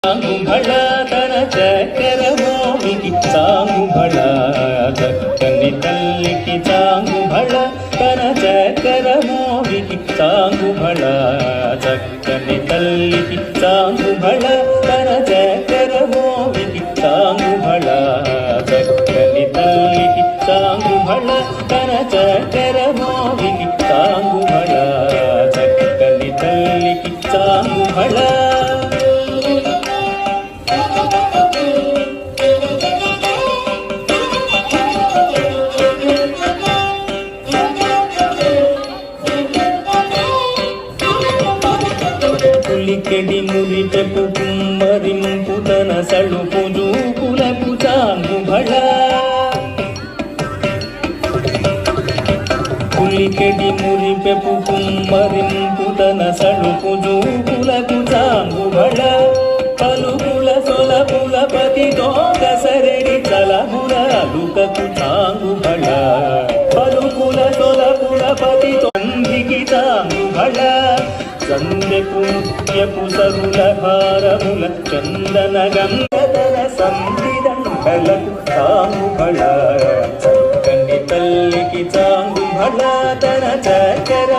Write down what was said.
సాంగుబళ తన చక్కెర మోమికి సాంగుబళ చక్కని తల్లికి సాంగుబళ తన చక్కెర మోమికి సాంగుబళ చక్కని తల్లికి సాంగుబళ తన చక్కెర మోమికి సాంగుబళ చక్కని తల్లికి సాంగుబళ తన చక్కెర మోమికి సాంగుబళ చక్కని తల్లికి సాంగుబళ పులికెడి మురిటపు కుమ్మరింపు తన సళుపు జూపులకు సాంగుబళ పులికెడి మురిపెపు కుమ్మరింపు తన సళుపు జూపులకు సాంగుబళ పలుకుల సొలపుల పతి దోగసరెడి చలముల అలుకకు సాంగుబళ పలుకుల సొలపుల పతి తొందికి సాంగుబళ సందెపు ముత్యపు సరుల భారముల చందన గంగధర సంధిదండలకు సాంగుబళ చక్కని తల్లికి సాంగుబళ తన చక్కెర